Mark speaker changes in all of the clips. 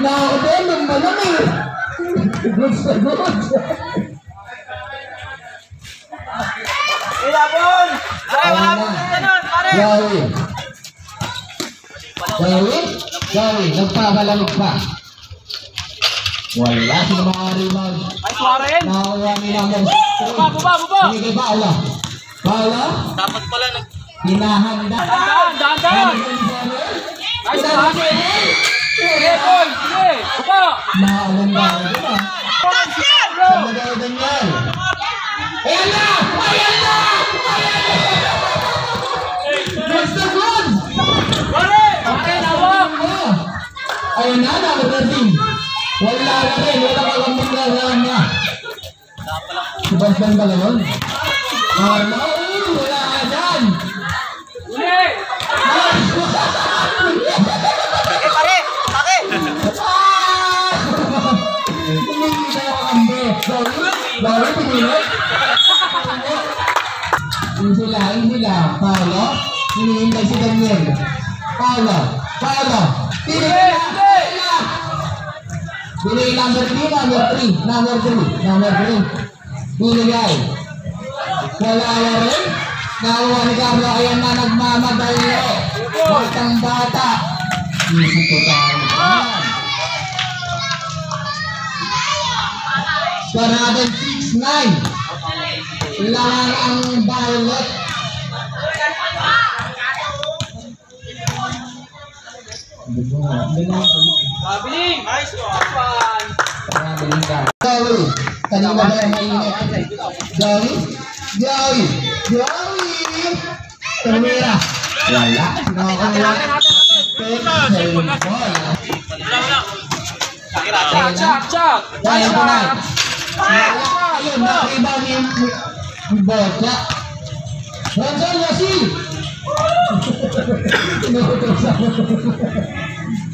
Speaker 1: na ako din, nung malam eh. Goods na goods.
Speaker 2: Ilabon! Ay, wala mo ganun, pare!
Speaker 1: Gawin, nagpapalamig pa. Wala sila mga rebound.
Speaker 2: Ay, Suaren!
Speaker 1: Nakakuha ni number 3.
Speaker 2: Baba!
Speaker 1: Hindi kay Paula. Paula?
Speaker 2: Dapat pala nag...
Speaker 1: Hinahanda.
Speaker 2: Dahan! Ay, Suaren! Sige, boy! Sige! Baba!
Speaker 1: Maalang ba ito ba? Sama daw Daniel. Ayan na! Ayan na! Next na good!
Speaker 2: Pare, nawak!
Speaker 1: Ayan na, number 13. Wala na rin, wala ka lang maglalaan na. Sebastian pala yun. Wala ka dyan.
Speaker 2: Uli! Sige, pare! Pake!
Speaker 1: Hindi tayo kambi. Sorry, pinili. Yung sila. Paolo, hinihintay si Daniel. Paolo. Pinili na. Pinili number 3. Binigay. Wala rin. Nakuha ni Carlo. Ayan na nagmamadali. Batang bata. Isip ko tayo. Score natin 6-9. Kailangan ang Violet.
Speaker 2: Mabiling! Nice one!
Speaker 1: Joey! Kanina ba yung mainit? Joey! Tumira! Wala! Nakakawa!
Speaker 2: Chak!
Speaker 1: Kaya ko na! Ayun! Nakiba ni Bota! Ransan Yasi!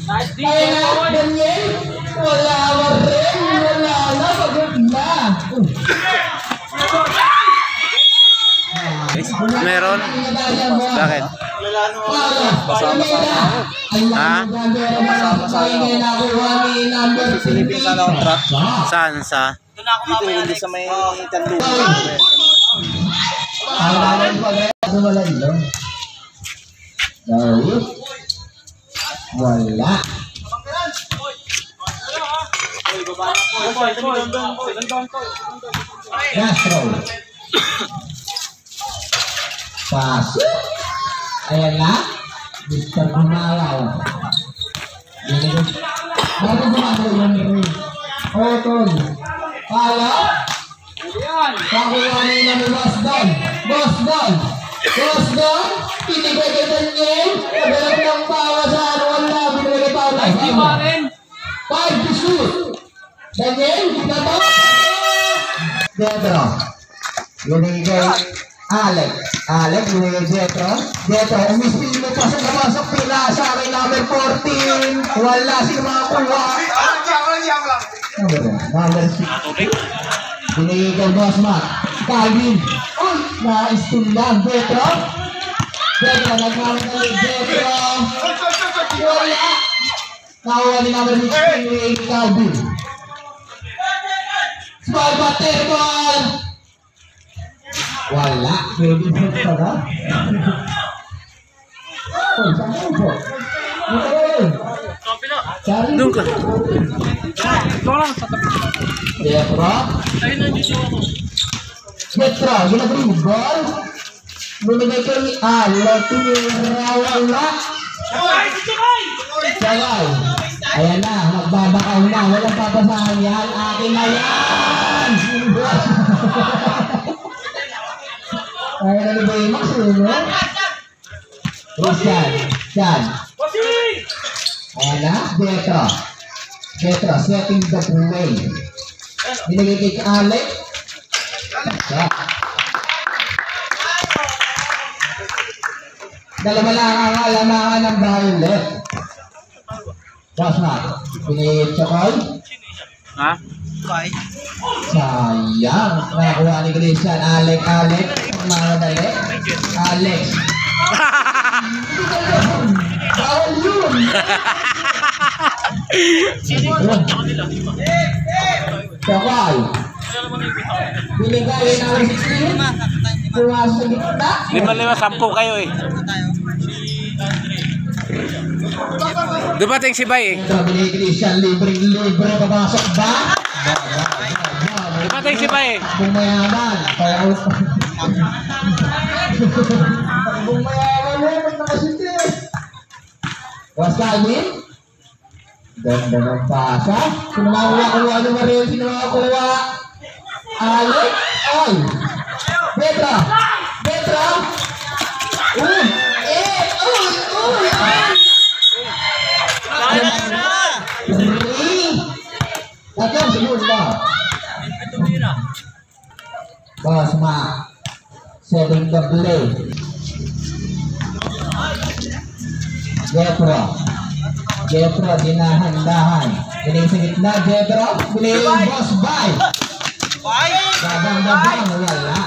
Speaker 2: Nice DJ,
Speaker 1: Kaya na!
Speaker 2: boy!
Speaker 1: Daniel! Wala rin! Wala na! Pagod na!
Speaker 3: Meron? Bakit? Ha?
Speaker 1: Silipin sana ang trap.
Speaker 3: Saan? Sa?
Speaker 2: Doon ako mamaya next.
Speaker 1: sa may kanto. Wala. Castro. Pass. Ayan na. Mr. Gumalaw. Bago gumalaw yung ring. Otol. Pala. Pakuha nila ni Boss Don. Pinigay kay Daniel. Nagalag ng pawa sa wala. Binigay kay Paula. 5 to shoot. Daniel, kita to. Jetro. Binigay kay Alex, binigay Jetro, umispin mo pa sa kamasok pila sa akin number 14. Wala si makakuha. Number 6. Binigay kay Boss Matt. Calvin. Uy, na-spin lang. Jetro, nagmamadali. Jetro. Wala. Nakuha ni number 16 ni Calvin. Small basketball. Wala. Pwede po pala. Oh, saan mo po?
Speaker 3: Doon ka.
Speaker 1: Jetro, ginagawin mo ball. Bumigay ko ni wala. Sagay. Ayan na, magbabakaw na. Walang papasahan yan. Akin na yan. Kaya na ni Baymax, no? Christian. Ayan na, Jetro, setting the play. Binigay kay Alex. Dalawa lang ang alamangan ng Violet. Boss na, binigay Chokoy.
Speaker 3: Ha?
Speaker 1: Sayang, nakakuha ni Christian. Alex, mga dali. Alex. Bawal yun. Sakay. Binigay na ng 16. Pumasok sa gitna.
Speaker 3: 5-5, 10 kayo eh. Dumating si Bay eh.
Speaker 1: Sabi ni Christian, libre papasok ba?
Speaker 3: Dumating si Bay eh.
Speaker 1: Bumayaman. Kaya bumayaman mo, ba't nakasiti? Wasabi? Ganda ng pasa. Sino makakuha ni Mariel? Sino makakuha? Alec? Ay! Betra! Betra! Uy! Uy! Uy! Tatang siguro ba? Basma. Setting the play. Jetro, dinahan-dahan. Piling sa gitna, Jetro. Piling boss, bye. Babang, wala.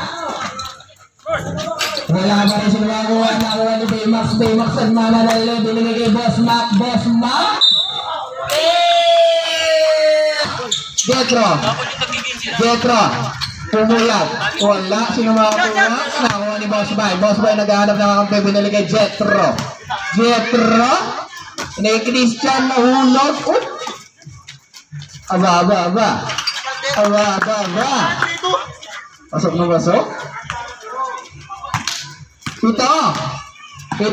Speaker 1: Wala pa rin sinuwakuha. Nakuha ni Baymax at mamadali. Binigay kay Boss Mac. Jetro. Pumulat. Wala. Sino makakuha? Nakuha ni Boss Bay. Boss Bay naghahanap ng kakampi. Binili kay Jetro. Ini Christian nahulog. Aba. Pasok na pasok. Ito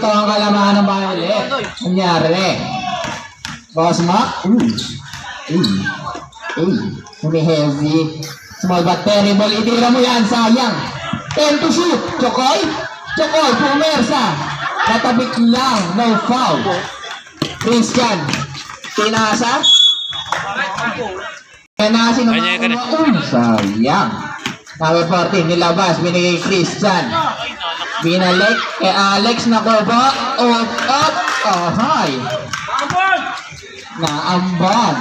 Speaker 1: ang kalamaan ng Violet. Nangyari. Boss Mac. Heavy. Small but terrible. Itira mo yan, sayang. 10 to shoot. Chokoy, pumersa. Natabik lang. No foul. Christian. Tinasa. Penasin ng mga sayang. Number 14, nilabas. Binigay Christian. Binalik kay Alex na koba. Up. Ahay. Naamban.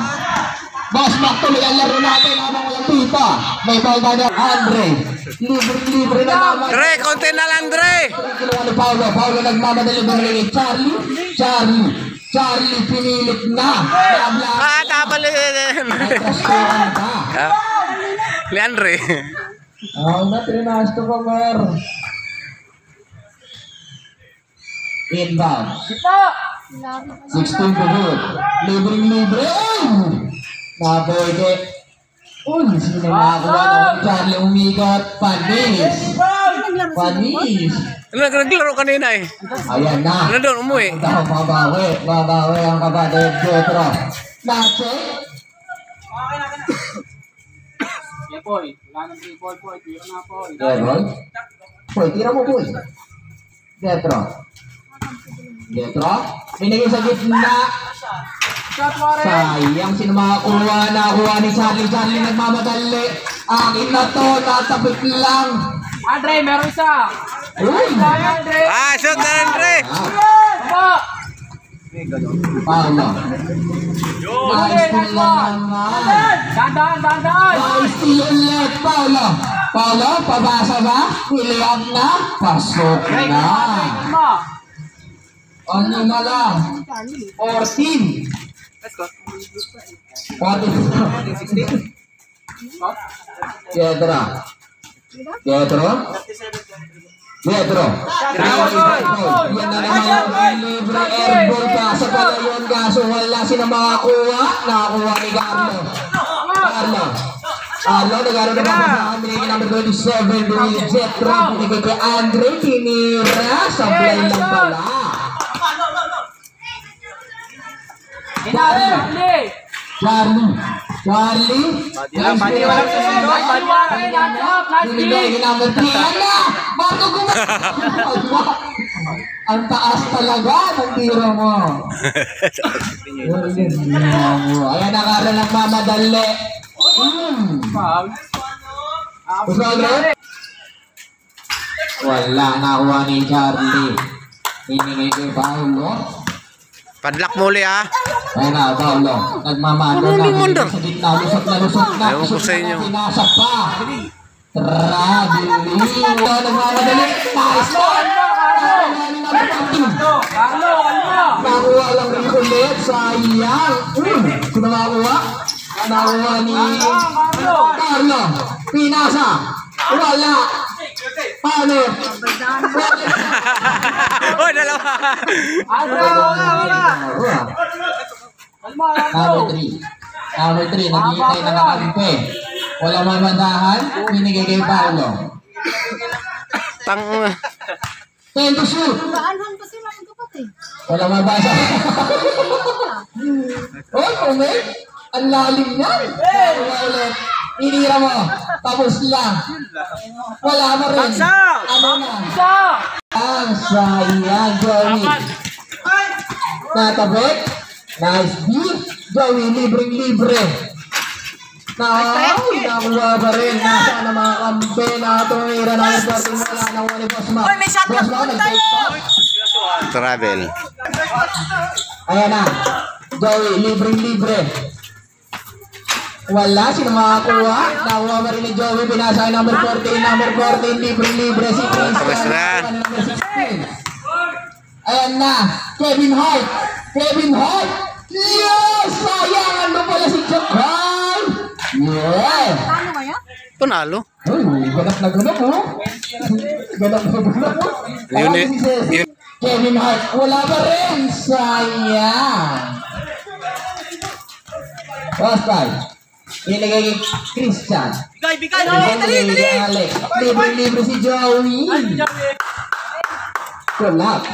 Speaker 1: Boss Mac, tuloy ang laro natin habang walang pita. May ball ba na Andre? Libre na naman.
Speaker 3: Dre, konti na lang, Dre.
Speaker 1: Paulo nagmamadali binigay Charlie pinilit na.
Speaker 3: Tapal Leandre.
Speaker 1: Na trinasto ko, Mer. Inbound. 16 to good. Libre. Nabede. Sino nakakuha ng Charlie umigot? Panis.
Speaker 3: Naglaro kanina eh.
Speaker 1: Ayan na.
Speaker 3: Nandun, umuwi.
Speaker 1: Babawi ang kapatid Jetro. Nache.
Speaker 2: Poy, wala nang 3 Poy, tira na Poy.
Speaker 1: Poy, tira mo Poy. Jetro. Binigay sa gitna. Sayang, sino makakuha? Nakuha ni Charlie nagmamadali. Akin na to, natapit lang.
Speaker 2: Andre, meron isa. Andre.
Speaker 3: Shoot na, Andre.
Speaker 1: Paulo. Nice to lang naman.
Speaker 2: Dandan.
Speaker 1: Nice to ulit, Paulo, pabasa ba? William na. Pasok na. Ano na lang? 14.
Speaker 2: Let's go.
Speaker 1: 16. Jetro. Yan na naman yung libre airball. Kaso pala yun, kaso wala sila makakuha. Nakakuha ni Carlo. Nagkaroon naman sa amin yung number 27 doon yung Jetro. Pinigay kay Andre. Tinira. Sablay lang pala. Charlie. Binigay kay number 3. Bago ang taas talaga ng tiro mo. Ayan, nakaroon ng mamadali. Wala, nakuha ni Charlie. Hiningay kay Paulo.
Speaker 3: Padlock muli ah.
Speaker 1: Ayan na, Paulo. Nagmamando na. Sa gitna, lusot na.
Speaker 3: Ewan ko sa inyo.
Speaker 1: Pinasa pa. Trabiling. Nagmamadali. Nice one. Nakuha ni number 14.
Speaker 2: Kalma.
Speaker 1: Nakuha lang rin ulit. Sayang. Sino nakakuha? Nakuha ni Carlo. Pinasa. Wala. Paano?
Speaker 3: Oh, dalawa.
Speaker 2: Wala. Kalma.
Speaker 1: Number 3. Number 3. Naghihintay na nakampi. Wala mamandahan. Binigay kay Paolo.
Speaker 3: Tang...
Speaker 1: 10 to shoot.
Speaker 4: Baanhan pa sila ang kapatid.
Speaker 1: Wala mabasa. Oh, Kume. Ang lalim niyan. Wala ulit. Inira mo. Tapos lang. Wala mo rin. Ano na? Ang sayang, Joey. Natabot. Nice beat. Joey, libreng-libre. Nakuha pa rin. Nasa na mga kampe na tumira na yung parting wala na wala ni Boss Mac. Boss Mac, nag-take top.
Speaker 3: Travel.
Speaker 1: Ayan na. Joey, libreng-libre. Wala. Sino makakuha? Nakuha pa rin ni Joey. Binasa ay number 14. Number 14, libreng-libre. Si Chris.
Speaker 3: Tapos na.
Speaker 1: Number 16. Ayan na. Kevin Hart. Kevin Hart. Yes! Sayang! Ano pala si Chakal? Yeah!
Speaker 4: Paano kaya?
Speaker 3: Punalo.
Speaker 1: Uy, ganap na ganap mo. Ganap na ganap mo.
Speaker 3: Yun eh.
Speaker 1: Si Ceci.
Speaker 3: Yun.
Speaker 1: Kevin Hart. Wala pa rin. Sayang. Oscar. Inigay kay Christian.
Speaker 2: Bigay.
Speaker 1: Dali. Alex. Libre si Joey. Collapse.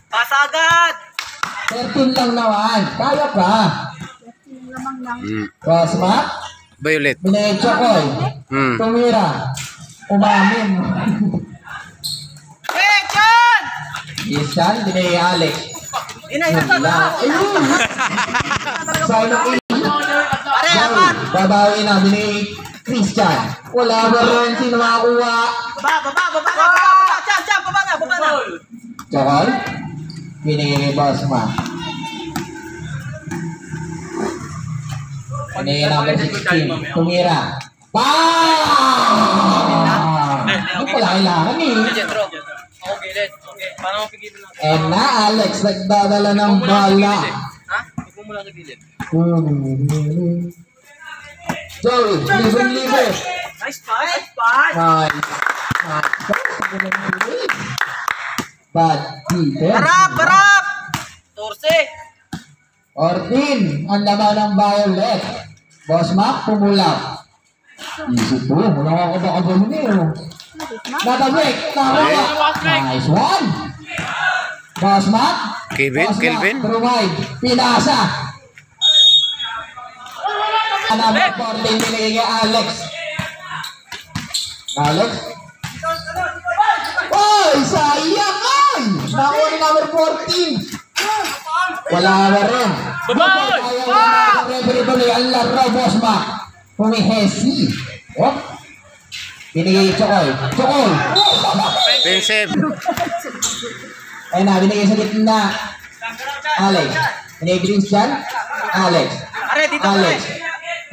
Speaker 2: Pasagad.
Speaker 1: 13 lang naman. Kaya pa.
Speaker 4: Lamang lang.
Speaker 1: Cosma.
Speaker 3: Violet.
Speaker 1: Binigay Chokoy. Tumira. Umamin.
Speaker 2: John!
Speaker 1: Christian. Binigay Alex. Wala. Ayun. Sign of Joey. Babawi na. Binigay Christian. Wala ba rin? Sino makakuha?
Speaker 2: Baba na.
Speaker 1: Chokoy. Binigay kay Bosma. Binigay number 16. Tumira. Hindi pala kailangan eh.
Speaker 2: Okay. Paano mo pigilan lang?
Speaker 1: And na Alex nagdadala ng bala.
Speaker 2: Ha? Ikaw mo lang sa gilid.
Speaker 1: Joey, libre.
Speaker 2: Nice pass.
Speaker 1: Nice. Bad defense.
Speaker 2: Barap! Torse!
Speaker 1: 14. Ang laman ng Violet. Boss Mac, pumulaw. Easy to. Wala ka baka ba niyo? Natabrik. Nice one. Boss Mac.
Speaker 3: Kelvin.
Speaker 1: Provide. Pinasa. Number 14. Binigay kay Alex. Oy! Sayang! Oy! Nakuha ni number 14. Wala na rin.
Speaker 2: Babaoy!
Speaker 1: Ayaw na referee tuloy ang laro, Boss Mac. Pumihesi. Oh. Binigay Chokoy.
Speaker 3: Defensive.
Speaker 1: Ayun na, binigay sa gitna. Alex. Binigay Christian. Alex.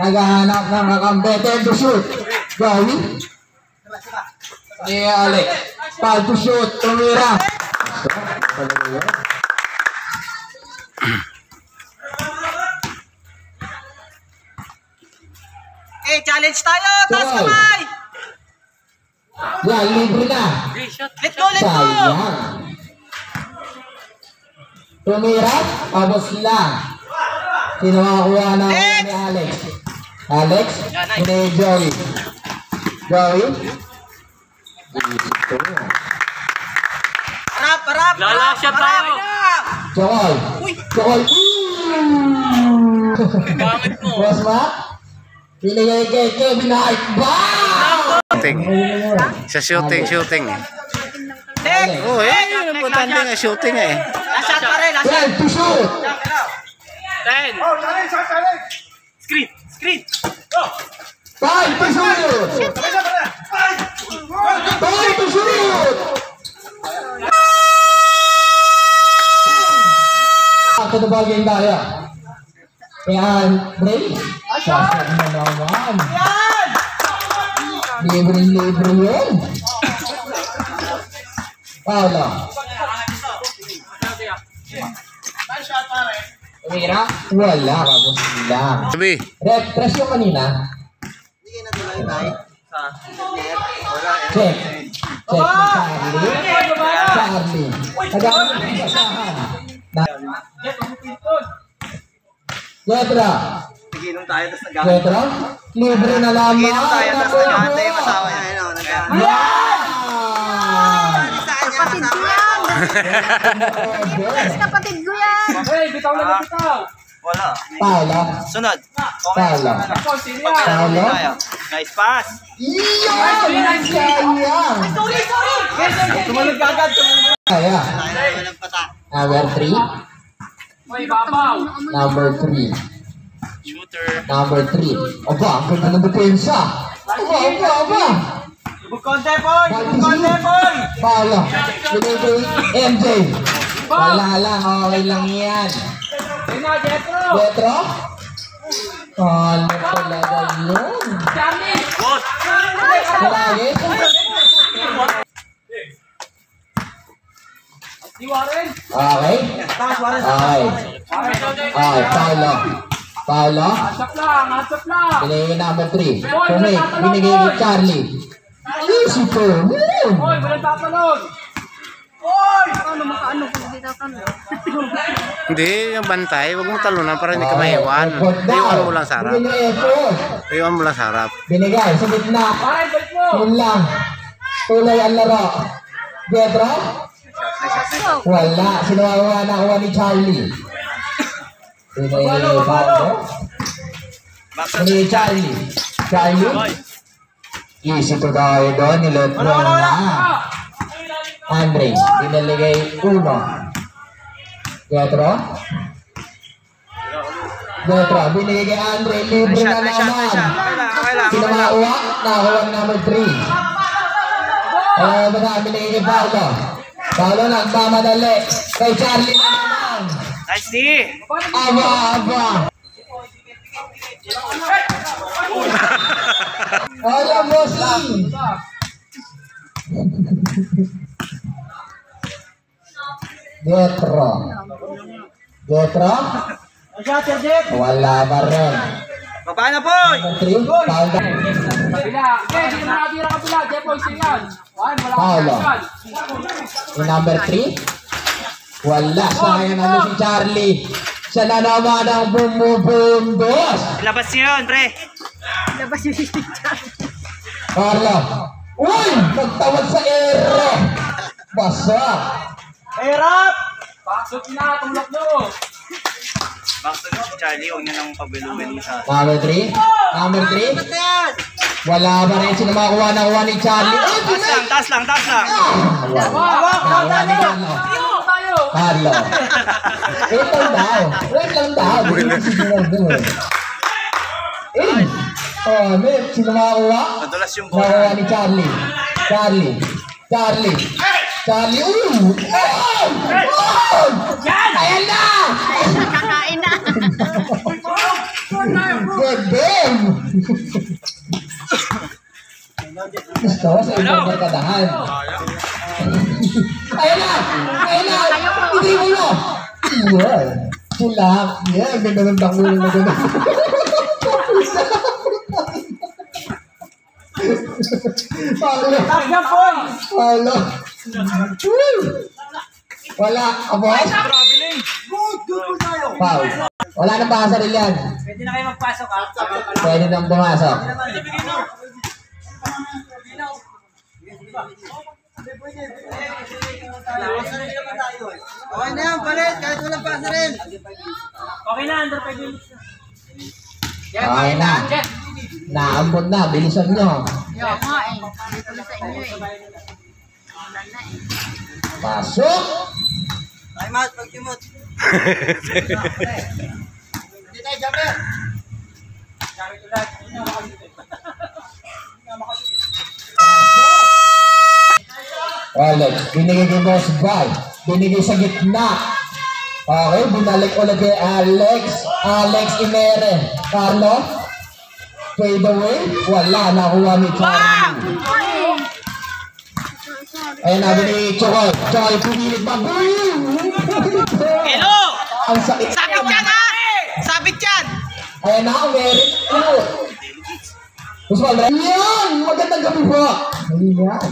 Speaker 1: Naghahanap ng kakambete to shoot. Joey. Binigay Alex. Pal to shoot. Tumira.
Speaker 2: Challenge tayo! Taas
Speaker 1: Chokoy.
Speaker 2: kamay!
Speaker 1: Yan, libre na.
Speaker 2: Let go!
Speaker 1: Sayang. Tumira, tapos lang. Sino makakuha na ni Alex? Alex, hindi Joey.
Speaker 2: Harap! Lalasya tayo!
Speaker 1: Chokoy.
Speaker 2: Pangit mo!
Speaker 1: Boss Mac, pinigay kay Kevin Hart. Bam!
Speaker 3: Sa shooting.
Speaker 2: Tek!
Speaker 3: Oh, yung importante nga shooting eh.
Speaker 2: Lasat pa rin!
Speaker 1: 12 to shoot.
Speaker 2: 10! Screen!
Speaker 1: 5 to shoot. 5 to shoot. Ako na bagay tayo. Kaya, Bray, sasag na naman. Libre yun. Paolo. Tumira? Wala, kapos lang.
Speaker 3: Sabi.
Speaker 1: Refresh yung kanina. Check. Check ni Charlie. Charlie. Nagkakaroon ng basahan. Jetra.
Speaker 5: Nagiinom tayo, tapos nag-ahantay.
Speaker 1: Jetra. Libre na lamang.
Speaker 5: Nagiinom tayo, tapos nag-ahantay yung asawa niya. Ayun o, nag-ahantay.
Speaker 4: Kapatid ko yan. Kapatid ko yan.
Speaker 2: Hey, bitaw na bitaw.
Speaker 5: Wala.
Speaker 1: Paula.
Speaker 5: Sunod.
Speaker 1: Paula.
Speaker 2: Ako, sino yan?
Speaker 1: Paula.
Speaker 5: Tayo. Nice pass.
Speaker 1: Iyon! Sayang!
Speaker 2: Tumalog ka agad.
Speaker 1: Kaya.
Speaker 5: Walang pata.
Speaker 1: Number 3.
Speaker 2: May babaw.
Speaker 1: Number 3.
Speaker 5: Shooter.
Speaker 1: Number 3. Aba, ang ganda ng depensa. Aba.
Speaker 5: Ibig konti, boy! Ibig konti, boy!
Speaker 1: Paula. Binigay MJ. Wala lang, okay lang yan.
Speaker 2: Ayun na, Jetro.
Speaker 1: Petro? Ano talaga yun?
Speaker 2: Charlie.
Speaker 5: Good!
Speaker 1: Malagi?
Speaker 2: Si Warren.
Speaker 1: Okay. Okay. Okay, Paula. Paula.
Speaker 2: Asap lang.
Speaker 1: Binigay number 3. Kumik, binigay ni Charlie. Easy for me.
Speaker 2: Hoy, walang tatalon.
Speaker 4: Ano makaano kung di daw tanong?
Speaker 3: Hindi, yung bantay. Huwag mong talunan para hindi ka maiwan. Iwan mo lang sa harap. Iwan mo lang sa harap.
Speaker 1: Binigay sa gitna.
Speaker 2: Warren, balik mo.
Speaker 1: Yun lang. Tuloy ang laro. Pedro? Wala. Sinuwawa na kuha ni Charlie. Binigay ni Paolo. Binigay ni Charlie. Charlie? Easy to tayo doon. Nilot mo na. Andre, binaligay 1. Pedro? Pedro, binigay kay Andre. Libre na naman. Sino makakuha? Nakakuha ng number 3. Binigay kay Paolo. Paolo nagmamadali. Kay Charlie na naman.
Speaker 5: Nice D!
Speaker 1: Aba. Alam mo si. Getro. Wala pa rin.
Speaker 5: Baba na, boy!
Speaker 1: Number 3, Paolo.
Speaker 2: Kabila. Okay, di na nakatira kabila. Jepo, sino yan? Warren, wala
Speaker 1: Paolo.
Speaker 2: ka yan.
Speaker 1: Yung number 3, wala. Sayang naman si Charlie. Siya na naman ang bumubundos.
Speaker 5: Labas niyo yun, pre!
Speaker 4: Labas yung sister.
Speaker 1: Carlo. Uy! Nagtawag sa ero. Basa.
Speaker 5: Hirap!
Speaker 2: Paksot na, tulak nyo.
Speaker 5: Back to si Charlie, huwag niyo nang pabiluin sa...
Speaker 1: Number 3. Number 3. Wala pa rin sila makakuha na kuha ni Charlie. Ay,
Speaker 5: Taas lang!
Speaker 1: Wala ni Carlo.
Speaker 2: Tayo.
Speaker 1: Carlo. Wait lang daw. Sino makakuha?
Speaker 5: Madulas yung
Speaker 1: Nakuha
Speaker 5: bola.
Speaker 1: ni Charlie. Charlie. Ayan na!
Speaker 4: Kakain na.
Speaker 1: Good game! Gusto ko sa ibang barkadahan. Ayan na! Hindi mo na! Iyan. Sulak. Yan. Ganda ng tangulo na ganda. Paulo. Paulo. Wala. Abos? Paul. Wala nang pasaril yan.
Speaker 2: Pwede na kayo magpasok, ha?
Speaker 1: Pwede nang pumasok.
Speaker 5: Okay na yan, palit! Kahit walang pasa rin!
Speaker 2: Okay na, under 5 minutes na.
Speaker 1: Okay na. Naambot na. Bilisan nyo.
Speaker 4: Yo, nga eh. Dito na sa inyo eh. Wala na eh.
Speaker 1: Pasok.
Speaker 5: Time out, pag-timot! Hindi tayo, jumper!
Speaker 1: Alex, binigay kay Boss Guy. Binigay sa gitna. Okay, binalik ulit kay Alex. Alex Imere. Carlo. Fade away. Wala. Nakuha ni Charlie. Ayun na, binigay Chokoy. Chokoy, pinilit ba?
Speaker 5: Hello!
Speaker 1: Ang sakit.
Speaker 5: Sakit ka na! Kapit yan!
Speaker 1: Ayan na, very good. Usman, yan! Magandang gabi po. Ayan.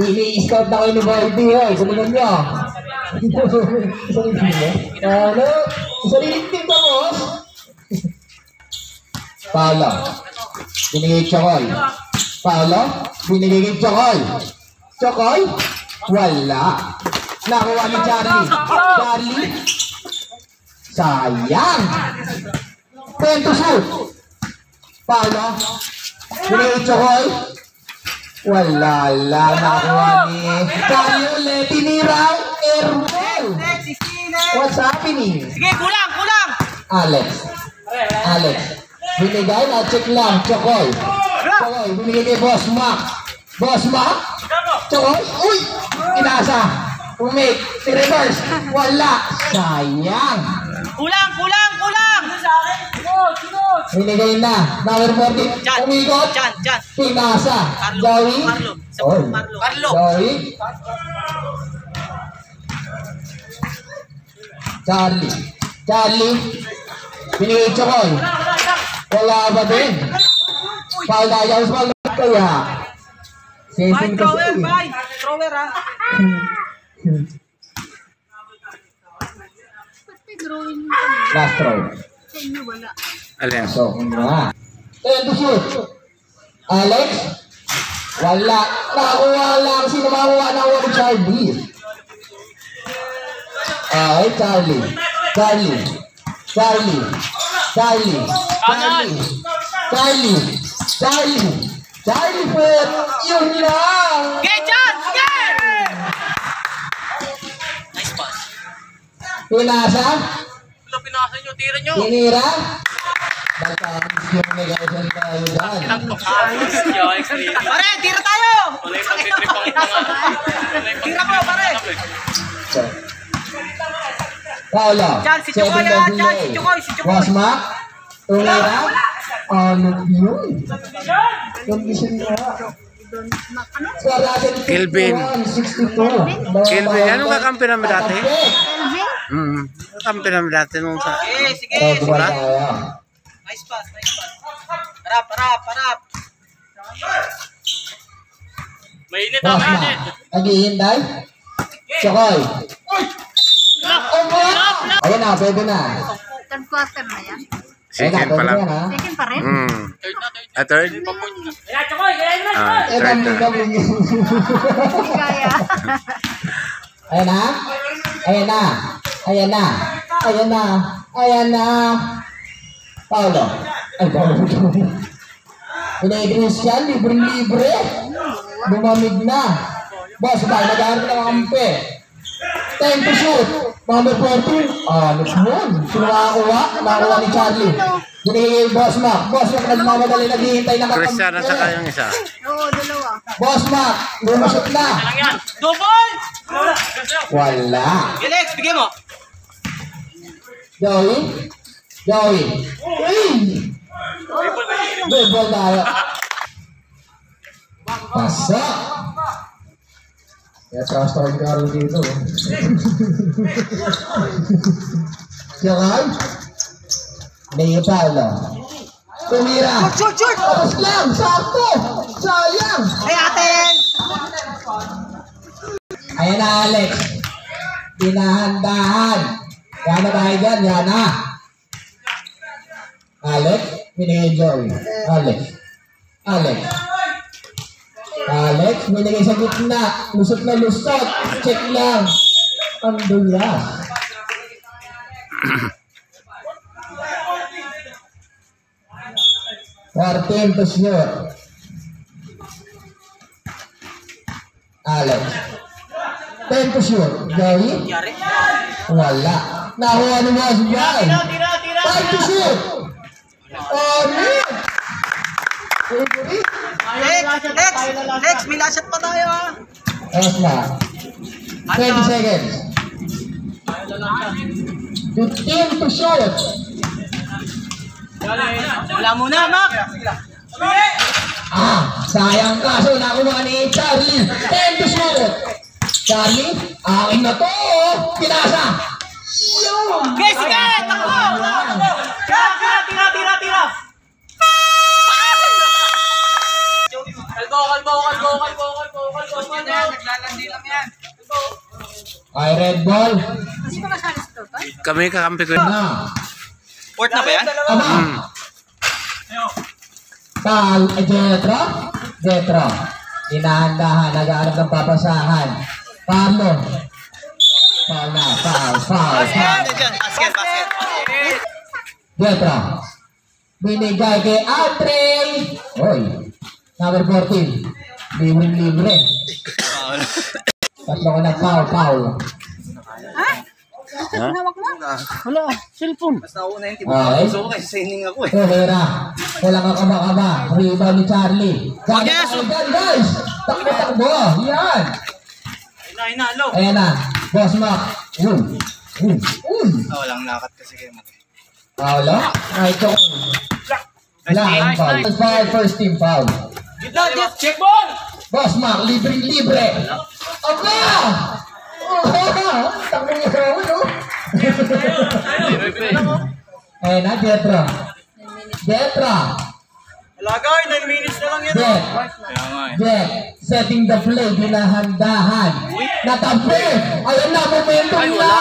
Speaker 1: I-scout na kayo ni Baldi, eh. Kuminan nyo. Isang litin mo? Ano? Isang litin ka, boss? Paolo. Binigay Chokoy. Paolo. Binigay kay Chokoy. Chokoy. Wala. Nakuha ni Charlie. Charlie. Sayang. Tento shoot. Paolo. Binigay Chokoy. Wala lang. Nakuha ni Charlie ulit. Tiniraw. Airball. What's happening?
Speaker 5: Sige, kulang, kulang!
Speaker 1: Alex. Alex. Binigay na check lang. Chokoy. Chokoy. Binigay kay Boss Mac. Boss Mac. Chokoy. Uy! Inasa. Umake. I-reverse. Wala. Sayang.
Speaker 5: Kulang, kulang, kulang!
Speaker 1: Binigay na. Number 40.
Speaker 5: Jan,
Speaker 1: Umikot.
Speaker 5: Jan.
Speaker 1: Pinasa.
Speaker 5: Carlo,
Speaker 1: Joey.
Speaker 5: Carlo.
Speaker 1: Oy.
Speaker 5: Carlo.
Speaker 1: Joey. Charlie. Charlie. Binigay Chokoy. Wala ba din? Foul tayo. Foul kaya. Session kasi.
Speaker 5: Bye! Thrower, ha?
Speaker 4: Ba't may drawing mo kami?
Speaker 1: Last throw.
Speaker 4: Sa inyo wala.
Speaker 3: Alin?
Speaker 1: So, na. To shoot. Alex. Wala. Nakuha lang. Sino makuha na ako ni Charlie? Ay, Charlie. Charlie. Charlie. Charlie. Charlie. Charlie. Charlie. Charlie po. Yun lang.
Speaker 5: Okay, Jan! Sige! Nice pass.
Speaker 1: Pinasa.
Speaker 5: Wala, pinasa nyo, tira nyo.
Speaker 1: Tinira. Nagkakamis yung negosyon tayo dyan.
Speaker 5: Pare, tira tayo! Tira ko, pare!
Speaker 1: Paolo.
Speaker 5: Jan, si Chokoy, ha? Jan, si Chokoy, si Chokoy.
Speaker 1: Wasma. Tumira. Ano yun? Condition nga.
Speaker 3: Kelvin.
Speaker 1: 62.
Speaker 3: Kelvin, anong kakampi namin dati?
Speaker 4: Elvin?
Speaker 3: Kakampi namin dati nung sa...
Speaker 5: Sige, sige.
Speaker 1: Wala.
Speaker 5: Nice pass, nice pass. Harap, harap, harap. Mainit ang
Speaker 1: Wasma.
Speaker 5: mainit.
Speaker 1: Naghihintay. Chokoy. Ayan na, pwede na.
Speaker 4: Third quarter na yan.
Speaker 3: Second pa lang.
Speaker 4: Second pa rin?
Speaker 3: Third?
Speaker 1: Eh,
Speaker 3: Third na.
Speaker 4: Hindi kaya.
Speaker 1: Ayan na. Ayan na. Ayan na. Ayan na. Ayan na. Paolo. Ay, Paolo. Pinag-iis yan. Libre-libre. Bumamig na. Boss, ba? Nag-aaral ng ampe. Time to shoot. Number 14. Ano yun? Sino nakakuha? Nakakuha ni Charlie. Binigay yung Boss Mac. Boss Mac nagmamadali naghihintay ng
Speaker 3: Cristiano sa kayong isa.
Speaker 4: Oo, dalawa.
Speaker 1: Boss Mac. Lumasot na.
Speaker 5: Double!
Speaker 1: Wala.
Speaker 5: Alex, bigay mo.
Speaker 1: Joey? Joey? Uy! Ball tayo. Pasa. Kaya trust ako ni Carlo dito. Siya kay? Hindi yung Paolo. Tumira.
Speaker 5: Shoot, shoot!
Speaker 1: Tapos lang. Sakto. Sayang.
Speaker 5: Ay, atin!
Speaker 1: Ayan na, Alex. Dinahan-dahan. Yan na tayo dyan. Yan na. Alex. Binigay Joey. Alex. Alex. Alex. Binigay sa gitna. Lusot na lusot. Check lang. Andulas. Quartin to shoot. Alex. 10 to shoot. Joey?
Speaker 5: Yari.
Speaker 1: Wala. Nakuha ni Boss Joy.
Speaker 5: Tira, tira!
Speaker 1: 5 to shoot. Oh, man.
Speaker 5: Lex, may lasat pa tayo, ha?
Speaker 1: Tapos na. 20 seconds. 15 to shoot.
Speaker 5: Wala muna, Mac!
Speaker 1: Sayang kaso nakuha ni Charlie. 10 to shoot. Charlie, akin na to. Pinasa. Ayun!
Speaker 2: Okay, sige! Takbo! Tira! Kalbo! Naglalandi lang yan.
Speaker 1: Ay, red ball.
Speaker 4: Kasi baka salis to, Toy.
Speaker 3: Kami kakampi ko.
Speaker 1: Na.
Speaker 5: Port na ba yan?
Speaker 1: Ama. Tal, Jetro. Inahandahan, nag-aanap ng papasahan. Pablo. Foul.
Speaker 5: Basket.
Speaker 1: Jetro. Binigay kay Andre. Oy. Number 14. Libre. Tatlo ko na foul.
Speaker 4: Ha? Hawak mo?
Speaker 3: Wala, cellphone.
Speaker 5: Basta ako na yung
Speaker 1: Ay.
Speaker 5: gusto ko kasi signing ako eh.
Speaker 1: Herrera. Walang kakaba-kaba. Rebound ni Charlie. Gagawin ko dyan, guys. Takbo. Yan.
Speaker 5: Ayun na, alo.
Speaker 1: Ayan na. Boss Mac.
Speaker 5: Walang lakat kasi kayo mo.
Speaker 1: Paulo. Ay, ito. Lang foul. First team foul.
Speaker 2: Check ball!
Speaker 1: Boss Mac, libre. Aba! Takbo niya sa ako, no? Ayan na, Jetro.
Speaker 5: Alagay, 9 minutes na lang yan.
Speaker 1: Jet, setting the play, dinahandahan. Natabi! Ayan na, momentum na!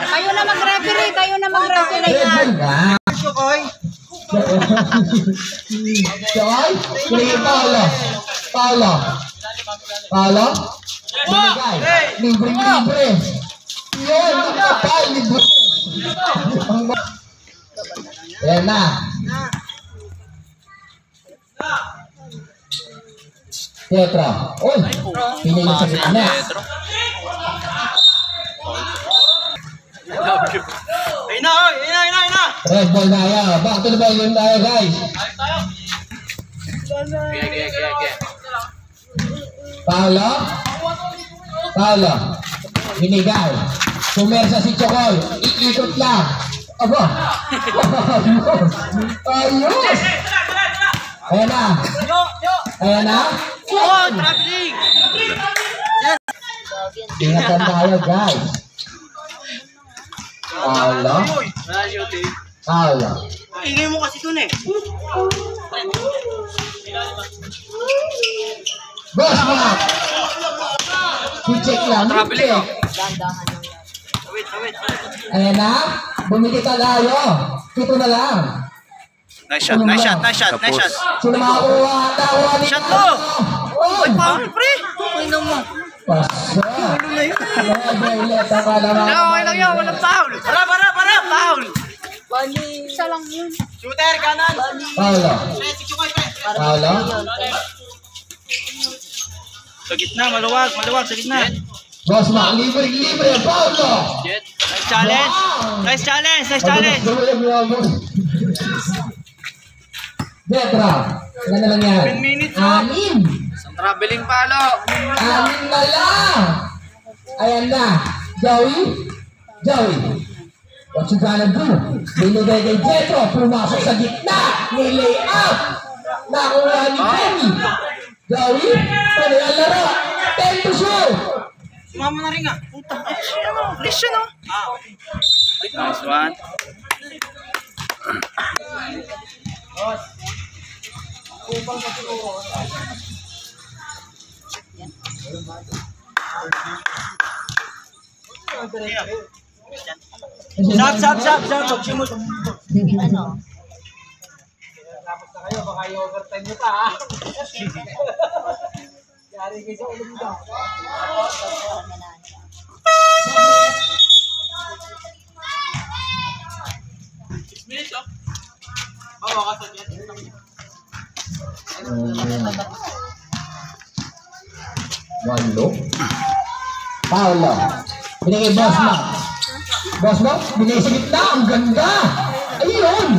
Speaker 4: Kayo na mag-referee
Speaker 1: Red
Speaker 4: yan.
Speaker 1: ball na! Choy, kay Paolo. Binigay. Libre. Yun, nakapal. Libre. Ayan na. Tetra. Uy, pinili sa gitna.
Speaker 5: Ayun na.
Speaker 1: Red ball na yan. Back to the ball yun tayo, guys. Paolo. Binigay. Sumersa si Chocol. Iikot lang. Aba. Ayos. Ayan na.
Speaker 5: Traveling!
Speaker 1: Ingatan tayo, guys. Paolo.
Speaker 5: Ingay mo kasi dun eh.
Speaker 1: Boss Mark. I-check lang. I-check.
Speaker 5: Wait.
Speaker 1: Ayan na. Bumili tayo. Ito na lang.
Speaker 5: Nice shot.
Speaker 1: Sino makakuha? Nakuha ni
Speaker 5: Shot mo!
Speaker 1: Uy,
Speaker 5: Foul, pre!
Speaker 1: Pasa. Ulit ang kalaman.
Speaker 5: Okay lang yun, walang foul! Para! Foul!
Speaker 4: Isa lang yun.
Speaker 5: Shooter, kanan!
Speaker 1: Paolo.
Speaker 5: Sa gitna, maluwag sa gitna.
Speaker 1: Boss Mark, libre. Paolo.
Speaker 5: Nice challenge!
Speaker 1: Detra. Ilan na lang yan?
Speaker 5: 10 minutes,
Speaker 1: 6.
Speaker 2: Traveling palo!
Speaker 1: 6 na lang. Ayan na. Joey. What you gonna do? Binigay kay Jetro. Pumasok sa gitna. Nilay up. Nakuha ni Jenny. Joey. Pwede ang laro. 10 to shoot.
Speaker 5: Sumama na rin nga. Puta. Please yun oh. Nice one. Sab. Pagsimot.
Speaker 4: Ano?
Speaker 2: Tapos na kayo, baka i-overtime nyo pa ha. Yari kayo sa ulo mo.
Speaker 1: Walo. Paolo. Binigay Boss Mark, binigay sa gitna. Ang ganda. Ayun.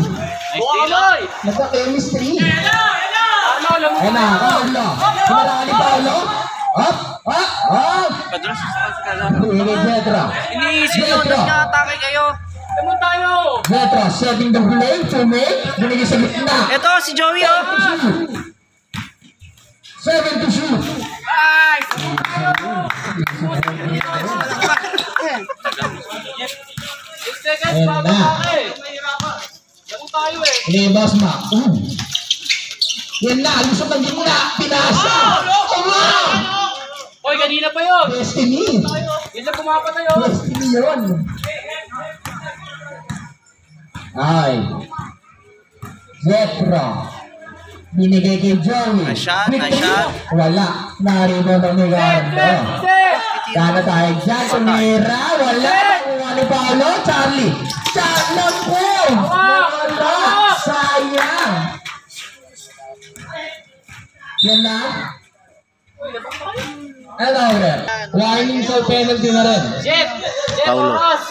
Speaker 2: Bukamay!
Speaker 1: Nagka-chemistry.
Speaker 2: Ano,
Speaker 1: Ayan na, Paolo. Pinaraan ni Paolo. Up.
Speaker 5: Padras.
Speaker 1: Binigay Jetro.
Speaker 5: Iniisip nyo, nag-atake kayo.
Speaker 2: Tamo tayo!
Speaker 1: Jetro, setting the play. Binigay sa gitna.
Speaker 5: Ito, si Joey oh.
Speaker 1: 7 to shoot.
Speaker 2: Nice! Seconds
Speaker 1: Ayan
Speaker 2: pa
Speaker 1: na.
Speaker 2: ba Lago tayo eh.
Speaker 1: Libas ma. Yan na, lusot ng gitna. Pinasa.
Speaker 2: Hoy, kanina pa yun.
Speaker 1: Destiny.
Speaker 2: Yun lang pumapatay yun.
Speaker 1: Destiny yun. Ay. Zetro. Binigay kay Joey.
Speaker 5: Nice shot, nice shot.
Speaker 1: Wala. Naribon ang Nigardo. Sana tayo dyan. Tumira. Wala. Nakuha ni Paolo. Charlie. Charlie po. Wala. Sayang. Yan na. Ano ulit? Warning sa penalty na rin.
Speaker 2: Jet! Jet,
Speaker 3: Paulo.
Speaker 2: oras!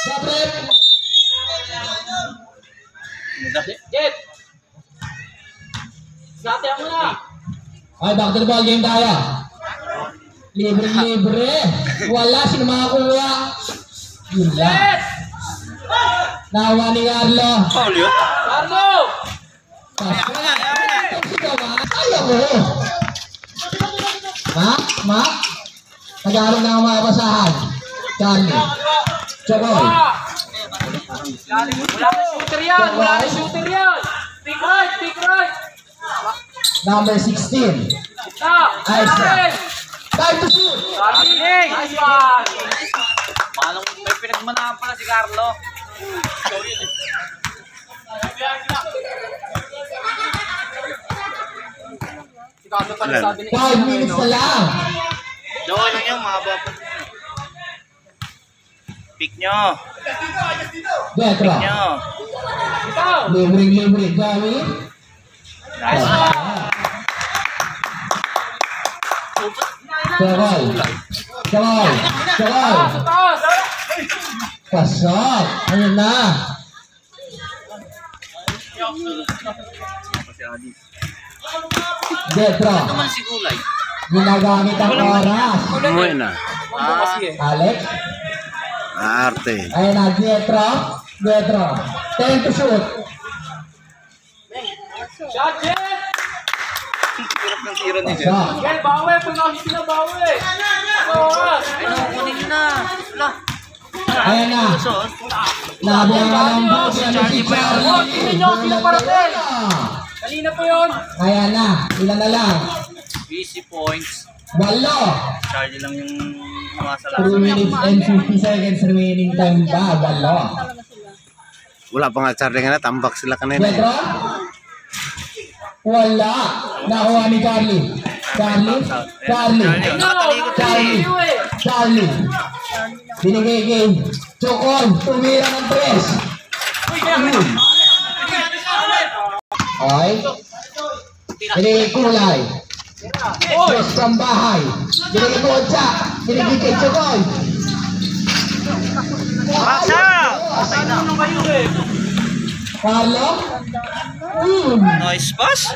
Speaker 1: Sabret.
Speaker 2: Jet! Gatihan mo na!
Speaker 1: Ay, back to the ball game tayo. Libre. Wala. Sino makakuha? Yun lang.
Speaker 2: Jet!
Speaker 1: Nawa ni Carlo.
Speaker 5: Paul yun.
Speaker 2: Carlo!
Speaker 1: Ayaw mo. Ma? Nag-aaral na ang mga basahan. Charlie. Chaboy.
Speaker 2: Wala na shooter yan! Wala na shooter yan! Pick right! Pick right!
Speaker 1: Number 16.
Speaker 2: Stop!
Speaker 1: Ayos na. Time to shoot.
Speaker 2: Nice one!
Speaker 5: Paano may pinagmanahan pala si Carlo?
Speaker 2: Sigado pa rin sabi ni
Speaker 1: 5 minutes na lang.
Speaker 5: Doon lang yung mahaba pa. Pick nyo.
Speaker 1: Detro.
Speaker 5: Nyo.
Speaker 2: Ikaw!
Speaker 1: Libre. Joey.
Speaker 2: Nice one!
Speaker 1: Chaboy.
Speaker 2: Taas! Taas!
Speaker 1: Pasok. Ayun na. Detro.
Speaker 5: Naman si Kulay.
Speaker 1: Ginagamit ang oras.
Speaker 3: Umuwi na.
Speaker 2: Ano kasi eh?
Speaker 1: Alex.
Speaker 3: Arte.
Speaker 1: Ayun na. Detro. 10 to shoot.
Speaker 2: Shot, Jet!
Speaker 5: Hirap ng tiro ni Jet.
Speaker 1: Pasok.
Speaker 2: Jet, bawi! Pag nakikita na bawi! Ano oras?
Speaker 5: Ano, kunin nyo na. Wala.
Speaker 1: Ayun na. Nabiyan ka ng boss. Yan na si
Speaker 2: Oh, tingnan nyo, sino parating? Kanina pa yun!
Speaker 1: Ayan na. Ilan na lang?
Speaker 5: Easy points.
Speaker 1: 8.
Speaker 5: Charlie lang yung
Speaker 1: 3 minutes and 50 seconds remaining time ba? 8.
Speaker 3: Wala pa nga Charlie nga na. Tambak sila kanina.
Speaker 1: Pedro? Wala. Nakuha ni Charlie. Charlie. Charlie. Binigay kay Chocon. Tumira ng press. Okay. Binigay Kulay. Press from bahay. Binigay Kocha. Binigay kay Chocon.
Speaker 5: Baksa!
Speaker 1: Carlo?
Speaker 5: Nice pass.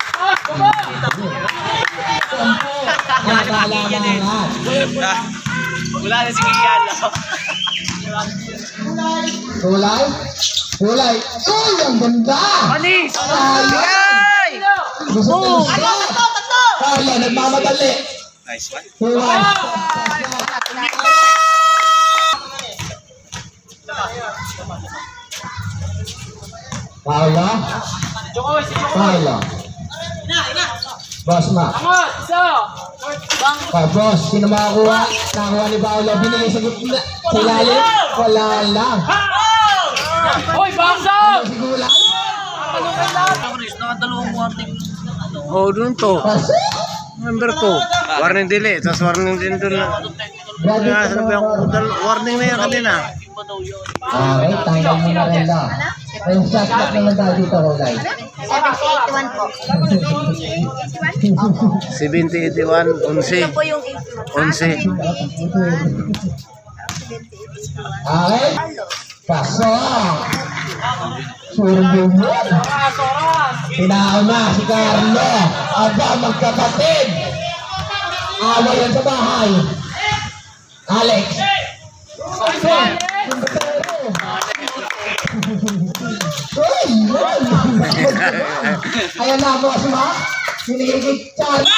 Speaker 5: Wala na si Kian.
Speaker 1: Kulay? Uy, ang ganda!
Speaker 5: Anis!
Speaker 1: Gusto ko Carlo, nagmamadali.
Speaker 5: Nice one.
Speaker 1: Kulay. Carlo?
Speaker 2: Jokoy, si Jokoy!
Speaker 1: Carlo. Boss ma.
Speaker 2: Angat! Isa!
Speaker 1: Boss, sino makakuha? Nakakuha ni Paolo. Binigay sa gitna. Sa ilalim? Wala lang.
Speaker 2: Hoy, bangsa!
Speaker 1: Si Kulay?
Speaker 2: Ano kayo lahat?
Speaker 5: Nakadalawang warning.
Speaker 3: Oh, dun to.
Speaker 1: Kasi?
Speaker 3: Number 2. Warning delay. Tapos warning din dun. Warning na yan kanina.
Speaker 1: Okay, tanggal mo na rin lang. May shot clock naman tayo dito, Kulay.
Speaker 4: 81 po.
Speaker 3: 70, 81, 11.
Speaker 4: Po yung
Speaker 3: 11.
Speaker 1: Okay? Pasok! Surbong mo.
Speaker 2: Oras, oras!
Speaker 1: Tinao na si Carlo. Aba, magkapatid. Away yan sa bahay. Alex. Uy, yun. Ayan na, boss ma. Binigay kay Charlie.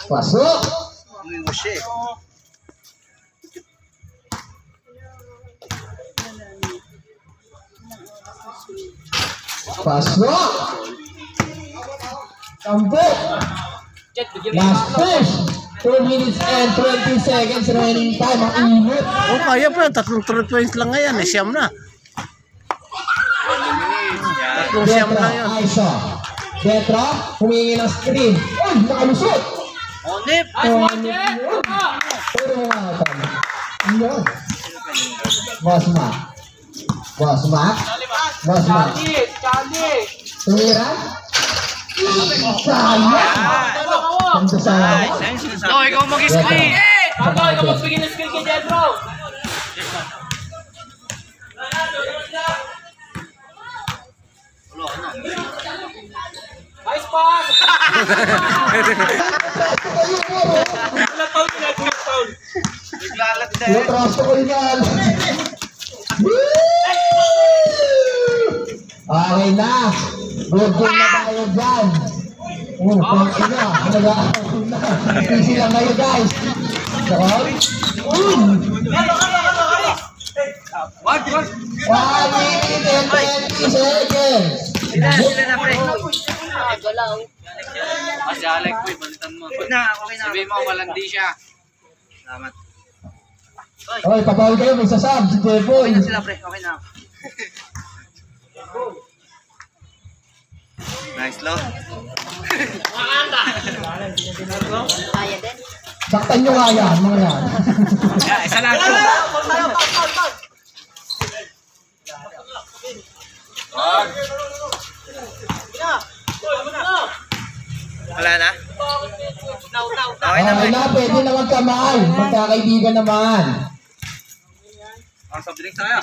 Speaker 1: Pasok.
Speaker 5: Umiwas siya eh.
Speaker 1: Pasok. Tampok.
Speaker 2: Jet, bigyan mo.
Speaker 1: Last push. 2 minutes and 20 seconds remaining time. Ang init.
Speaker 3: Oh, kaya pa. 3 points lang ngayon. Siyam na. 3 siyam
Speaker 1: Detra,
Speaker 3: lang yun.
Speaker 1: Aisha. Detra, humingi ng screen. Uy, nakalusot.
Speaker 5: Onip!
Speaker 2: Nice one, Jet! Ah!
Speaker 1: Pero mga katan. Yun. Boss Mac. Boss Mac. Boss Mac.
Speaker 2: Charlie! Charlie!
Speaker 1: Tumira. Sayang. Ganda sayang.
Speaker 5: No, ikaw mag-screen!
Speaker 2: Tago, ikaw magbigay ng skill kay Jet, bro! Nice pass!
Speaker 5: Naglalat na
Speaker 1: Yung trasto ko yan. Okay na. Good game na tayo dyan. Thank you na. Nag-aakot na. Easy lang kayo guys. Sakot. 1 minute and 20 seconds.
Speaker 5: Sila na, pre.
Speaker 4: Galaw.
Speaker 2: Kasi Alec, boy, balitan mo.
Speaker 5: Okay na.
Speaker 2: Sabihin mo, malandi siya.
Speaker 5: Salamat.
Speaker 1: Okay, papawal kayo. May sasab. Si Jepoy.
Speaker 5: Okay na sila, pre. Okay na. Nice low.
Speaker 4: Kaya din.
Speaker 1: Saktan nyo nga yan, mga yan.
Speaker 5: Yeah, isa lang. Wala na? Okay na,
Speaker 1: Okay
Speaker 5: pre.
Speaker 1: na, pwede na magkamay. Magkakaibigan naman.
Speaker 5: Ang soft drinks tayo.